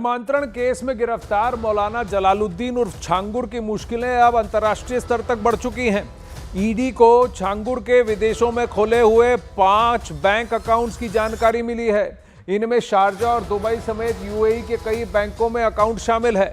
धर्मांतरण केस में गिरफ्तार मौलाना जलालुद्दीन उर्फ छांगुर की मुश्किलें अब अंतर्राष्ट्रीय स्तर तक बढ़ चुकी हैं। ईडी को छांगुर के विदेशों में खोले हुए 5 बैंक अकाउंट्स की जानकारी मिली है। इनमें शारजा और दुबई समेत यूएई के कई बैंकों में अकाउंट शामिल है।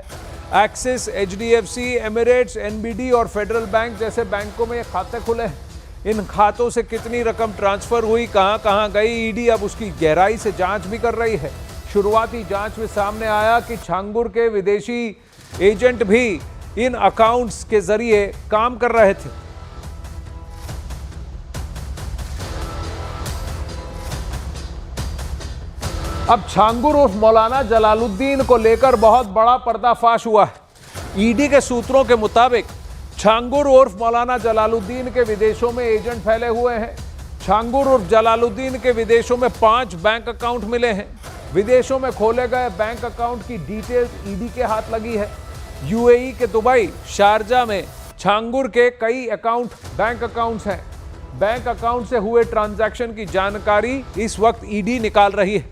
एक्सिस, एचडीएफसी, एमिरेट्स, एनबीडी और फेडरल बैंक जैसे बैंकों में खाते खुले हैं। इन खातों से कितनी रकम ट्रांसफर हुई, कहां गई, ईडी अब उसकी गहराई से जांच भी कर रही है। शुरुआती जांच में सामने आया कि छांगुर के विदेशी एजेंट भी इन अकाउंट्स के जरिए काम कर रहे थे। अब छांगुर उर्फ मौलाना जलालुद्दीन को लेकर बहुत बड़ा पर्दाफाश हुआ है। ईडी के सूत्रों के मुताबिक छांगुर उर्फ मौलाना जलालुद्दीन के विदेशों में एजेंट फैले हुए हैं। छांगुर उर्फ जलालुद्दीन के विदेशों में 5 बैंक अकाउंट मिले हैं। विदेशों में खोले गए बैंक अकाउंट की डिटेल्स ईडी के हाथ लगी है। यूएई के दुबई, शारजा में छांगुर के कई बैंक अकाउंट्स हैं। बैंक अकाउंट से हुए ट्रांजैक्शन की जानकारी इस वक्त ईडी निकाल रही है।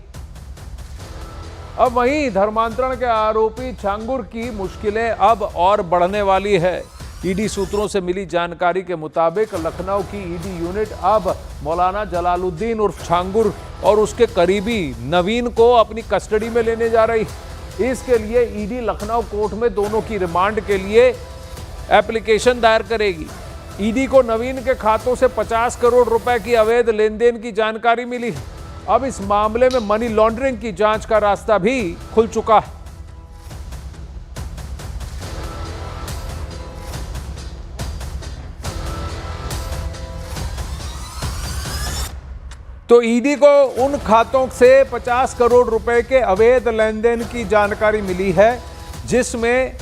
अब वहीं धर्मांतरण के आरोपी छांगुर की मुश्किलें अब और बढ़ने वाली है। ईडी सूत्रों से मिली जानकारी के मुताबिक लखनऊ की ईडी यूनिट अब मौलाना जलालुद्दीन उर्फ छांगुर और उसके करीबी नवीन को अपनी कस्टडी में लेने जा रही है। इसके लिए ईडी लखनऊ कोर्ट में दोनों की रिमांड के लिए एप्लीकेशन दायर करेगी। ईडी को नवीन के खातों से 50 करोड़ रुपए की अवैध लेन देन की जानकारी मिली है। अब इस मामले में मनी लॉन्ड्रिंग की जांच का रास्ता भी खुल चुका है। तो ईडी को उन खातों से 50 करोड़ रुपए के अवैध लेन देन की जानकारी मिली है, जिसमें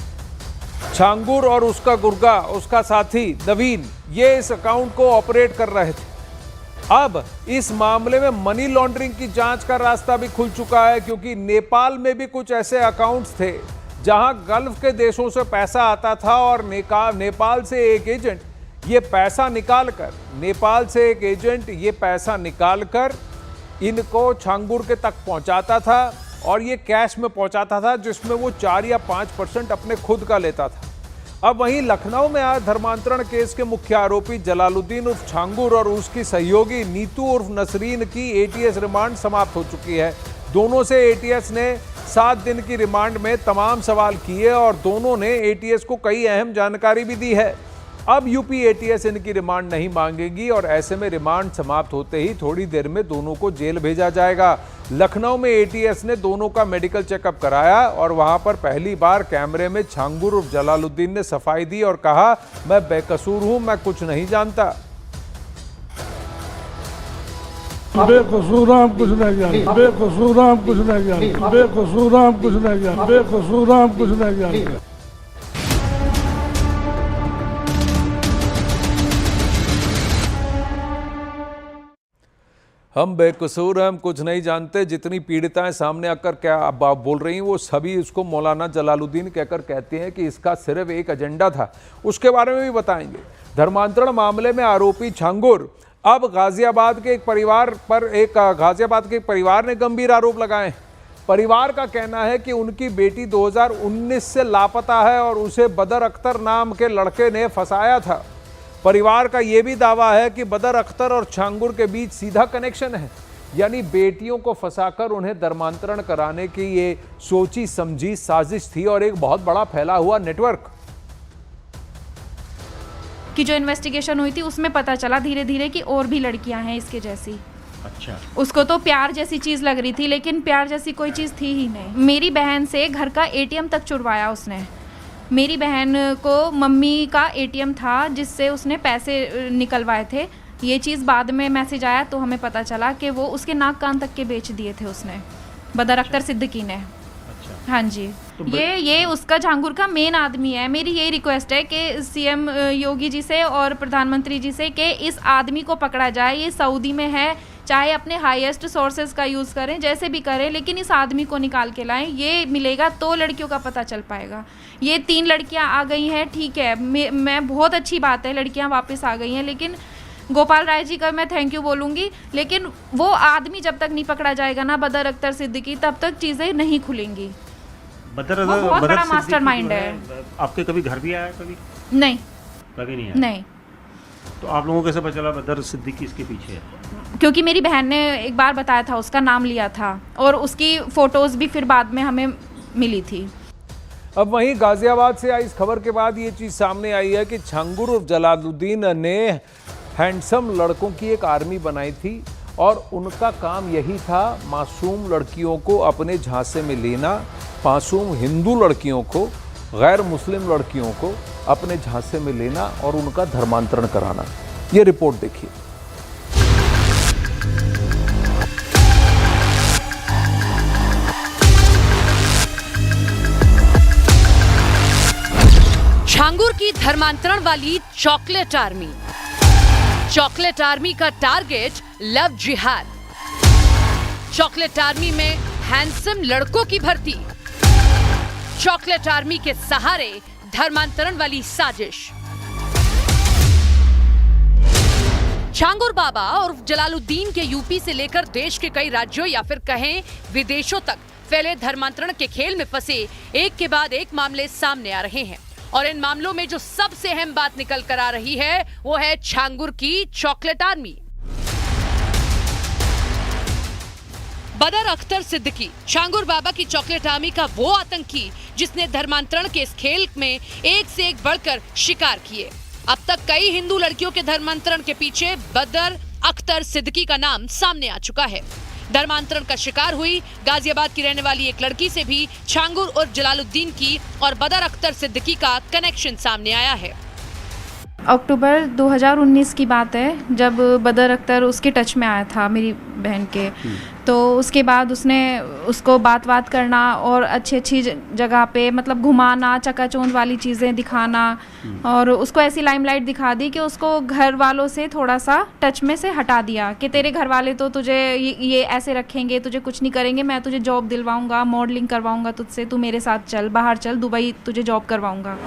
छांगुर और उसका साथी नवीन ये इस अकाउंट को ऑपरेट कर रहे थे। अब इस मामले में मनी लॉन्ड्रिंग की जांच का रास्ता भी खुल चुका है, क्योंकि नेपाल में भी कुछ ऐसे अकाउंट्स थे जहां गल्फ के देशों से पैसा आता था और नेपाल से एक एजेंट ये पैसा निकालकर इनको छांगुर के तक पहुंचाता था और ये कैश में पहुंचाता था, जिसमें वो 4 या 5% अपने खुद का लेता था। अब वहीं लखनऊ में आज धर्मांतरण केस के मुख्य आरोपी जलालुद्दीन उर्फ छांगुर और उसकी सहयोगी नीतू उर्फ नसरीन की एटीएस रिमांड समाप्त हो चुकी है। दोनों से एटीएस ने 7 दिन की रिमांड में तमाम सवाल किए और दोनों ने एटीएस को कई अहम जानकारी भी दी है। अब यूपी एटीएस इनकी रिमांड नहीं मांगेगी और ऐसे में रिमांड समाप्त होते ही थोड़ी देर में दोनों को जेल भेजा जाएगा। लखनऊ में एटीएस ने दोनों का मेडिकल चेकअप कराया और वहां पर पहली बार कैमरे में छांगुर उर्फ जलालुद्दीन ने सफाई दी और कहा, मैं बेकसूर हूं, मैं कुछ नहीं जानता। बेकसूर हम कुछ नहीं जानते, बेकसूर हम कुछ नहीं जानते, बेकसूर हम कुछ नहीं जानते, बेकसूर हम कुछ नहीं जानते। हम बेकसूर हैं, हम कुछ नहीं जानते। जितनी पीड़िताएं सामने आकर क्या अब आप बोल रही हैं, वो सभी उसको मौलाना जलालुद्दीन कहकर कहती हैं कि इसका सिर्फ एक एजेंडा था। उसके बारे में भी बताएंगे। धर्मांतरण मामले में आरोपी छांगुर अब गाजियाबाद के एक परिवार ने गंभीर आरोप लगाए। परिवार का कहना है कि उनकी बेटी 2019 से लापता है और उसे बदर अख्तर नाम के लड़के ने फंसाया था। परिवार का यह भी दावा है कि बदर अख्तर और छांगुर के बीच सीधा कनेक्शन है, यानी बेटियों को फंसाकर उन्हें धर्मांतरण कराने की ये सोची समझी साजिश थी और एक बहुत बड़ा फैला हुआ नेटवर्क की जो इन्वेस्टिगेशन हुई थी उसमें पता चला धीरे धीरे कि और भी लड़कियां हैं इसके जैसी। अच्छा। उसको तो प्यार जैसी चीज लग रही थी, लेकिन प्यार जैसी कोई चीज थी ही नहीं। मेरी बहन से घर का एटीएम तक चुरवाया उसने। मेरी बहन को मम्मी का एटीएम था जिससे उसने पैसे निकलवाए थे। ये चीज़ बाद में मैसेज आया तो हमें पता चला कि वो उसके नाक कान तक के बेच दिए थे उसने, बदर अख्तर सिद्दीकी ने। अच्छा। हाँ जी। तो ये उसका छांगुर का मेन आदमी है। मेरी यही रिक्वेस्ट है कि सीएम योगी जी से और प्रधानमंत्री जी से कि इस आदमी को पकड़ा जाए। ये सऊदी में है, चाहे अपने हाईएस्ट सोर्सेज का यूज़ करें, जैसे भी करें, लेकिन इस आदमी को निकाल के लाएं। ये मिलेगा तो लड़कियों का पता चल पाएगा। ये 3 लड़कियां आ गई हैं, ठीक है, मैं बहुत अच्छी बात है, लड़कियां वापस आ गई हैं, लेकिन गोपाल राय जी का मैं थैंक यू बोलूँगी। लेकिन वो आदमी जब तक नहीं पकड़ा जाएगा ना, बदर अख्तर सिद्दीकी, तब तक चीज़ें नहीं खुलेंगी। बदर वो बहुत बदर बड़ा सिद्दीकी मास्टरमाइंड जो है। आपके कभी घर भी आया कभी? नहीं कभी नहीं आया। नहीं, तो आप लोगों को कैसे पता चला बदर सिद्दीकी इसके पीछे है? क्योंकि मेरी बहन ने एक बार बताया था, उसका नाम लिया था और उसकी फ़ोटोज़ भी फिर बाद में हमें मिली थी। अब वहीं गाजियाबाद से आई इस खबर के बाद ये चीज़ सामने आई है कि छांगुर उर्फ जलालुद्दीन ने हैंडसम लड़कों की एक आर्मी बनाई थी और उनका काम यही था मासूम लड़कियों को अपने झांसे में लेना, मासूम हिंदू लड़कियों को, गैर मुस्लिम लड़कियों को अपने झांसे में लेना और उनका धर्मांतरण कराना। ये रिपोर्ट देखिए। छांगुर की धर्मांतरण वाली चॉकलेट आर्मी। चॉकलेट आर्मी का टारगेट लव जिहाद। चॉकलेट आर्मी में हैंडसम लड़कों की भर्ती। चॉकलेट आर्मी के सहारे धर्मांतरण वाली साजिश। छांगुर बाबा और जलालुद्दीन के यूपी से लेकर देश के कई राज्यों या फिर कहें विदेशों तक फैले धर्मांतरण के खेल में फंसे एक के बाद एक मामले सामने आ रहे हैं और इन मामलों में जो सबसे अहम बात निकल कर आ रही है वो है छांगुर की चॉकलेट आर्मी। बदर अख्तर सिद्दीकी छांगुर बाबा की चॉकलेट आर्मी का वो आतंकी जिसने धर्मांतरण के इस खेल में एक से एक बढ़कर शिकार किए। अब तक कई हिंदू लड़कियों के धर्मांतरण के पीछे बदर अख्तर सिद्दीकी का नाम सामने आ चुका है। धर्मांतरण का शिकार हुई गाजियाबाद की रहने वाली एक लड़की से भी छांगुर और जलालुद्दीन की और बदर अख्तर सिद्दीकी का कनेक्शन सामने आया है। अक्टूबर 2019 की बात है जब बदर अख्तर उसके टच में आया था मेरी बहन के। तो उसके बाद उसने उसको बात करना और अच्छी जगह पे मतलब घुमाना, चकाचौंध वाली चीज़ें दिखाना और उसको ऐसी लाइमलाइट दिखा दी कि उसको घर वालों से थोड़ा सा टच में से हटा दिया कि तेरे घर वाले तो तुझे ये ऐसे रखेंगे, तुझे कुछ नहीं करेंगे, मैं तुझे जॉब दिलवाऊंगा, मॉडलिंग करवाऊंगा तुझसे, तू मेरे साथ चल, बाहर चल, दुबई तुझे जॉब करवाऊंगा।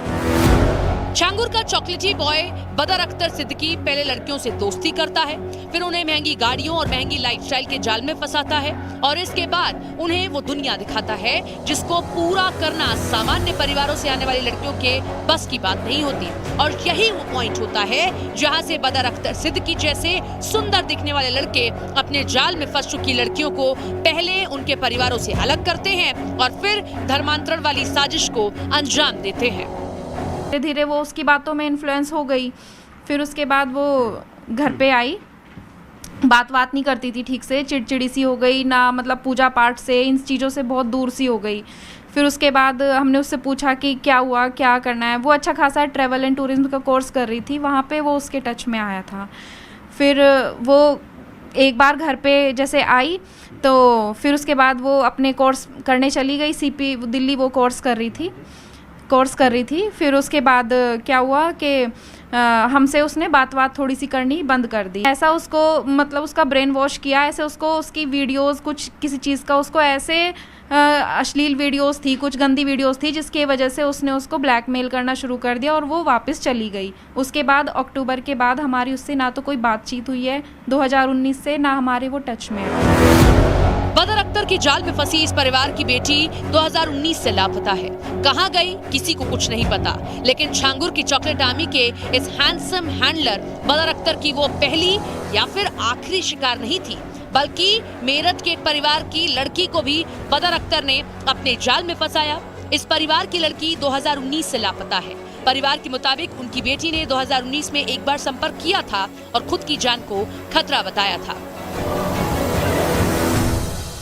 छांगुर का चॉकलेटी बॉय बदर अख्तर सिद्दीकी पहले लड़कियों से दोस्ती करता है, फिर उन्हें महंगी गाड़ियों और महंगी लाइफस्टाइल के जाल में फंसाता है और इसके बाद उन्हें वो दुनिया दिखाता है जिसको पूरा करना सामान्य परिवारों से आने वाली लड़कियों के बस की बात नहीं होती। और यही वो पॉइंट होता है जहां से बदर अख्तर सिद्दीकी जैसे सुंदर दिखने वाले लड़के अपने जाल में फंस चुकी लड़कियों को पहले उनके परिवारों से अलग करते हैं और फिर धर्मांतरण वाली साजिश को अंजाम देते हैं। धीरे धीरे वो उसकी बातों में इन्फ्लुएंस हो गई। फिर उसके बाद वो घर पे आई, बात नहीं करती थी ठीक से, चिड़चिड़ी सी हो गई ना, मतलब पूजा पाठ से इन चीज़ों से बहुत दूर सी हो गई। फिर उसके बाद हमने उससे पूछा कि क्या हुआ, क्या करना है। वो अच्छा खासा ट्रैवल एंड टूरिज्म का कोर्स कर रही थी, वहाँ पे वो उसके टच में आया था। फिर वो एक बार घर पे जैसे आई तो फिर उसके बाद वो अपने कोर्स करने चली गई। CP दिल्ली वो कोर्स कर रही थी। फिर उसके बाद क्या हुआ कि हमसे उसने बात थोड़ी सी करनी बंद कर दी। ऐसा उसको मतलब उसका ब्रेन वॉश किया, ऐसे उसको उसकी वीडियोस कुछ किसी चीज़ का उसको ऐसे अश्लील वीडियोस थी, कुछ गंदी वीडियोस थी जिसकी वजह से उसने उसको ब्लैकमेल करना शुरू कर दिया और वो वापस चली गई। उसके बाद अक्टूबर के बाद हमारी उससे ना तो कोई बातचीत हुई है 2019 से, ना हमारे वो टच में है। बदर अख्तर की जाल में फंसी इस परिवार की बेटी 2019 से लापता है। कहां गई किसी को कुछ नहीं पता, लेकिन छांगुर की चॉकलेट आर्मी के इस हैंडसम हैंडलर बदर अख्तर की वो पहली या फिर आखिरी शिकार नहीं थी, बल्कि मेरठ के एक परिवार की लड़की को भी बदर अख्तर ने अपने जाल में फंसाया। इस परिवार की लड़की 2019 से लापता है। परिवार के मुताबिक उनकी बेटी ने 2019 में एक बार संपर्क किया था और खुद की जान को खतरा बताया था।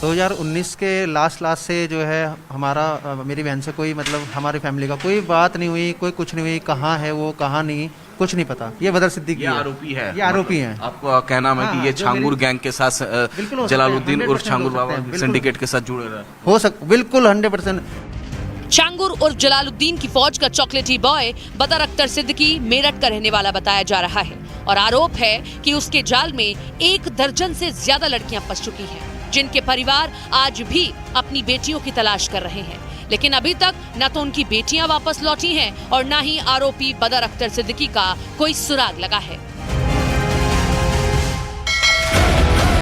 2019 के लास्ट से जो है हमारा मेरी बहन से कोई मतलब हमारी फैमिली का कोई बात नहीं हुई, कोई कुछ नहीं हुई। कहाँ है वो, कहाँ नहीं, कुछ नहीं पता। ये बदर सिद्दीकी ये आरोपी है। आपका कहना है कि ये छांगुर गैंग के साथ जलालुद्दीन और छांगुर बाबा सिंडिकेट के साथ जुड़े रहे हो बिल्कुल 100%। छांगुर और जलालुद्दीन की फौज का चॉकलेटी बॉय बदर अख्तर सिद्दीकी मेरठ का रहने वाला बताया जा रहा है और आरोप है कि उसके जाल में 1 दर्जन से ज्यादा लड़कियां फंस चुकी हैं, जिनके परिवार आज भी अपनी बेटियों की तलाश कर रहे हैं। लेकिन अभी तक न तो उनकी बेटियां वापस लौटी हैं और न ही आरोपी बदर अख्तर सिद्दीकी का कोई सुराग लगा है।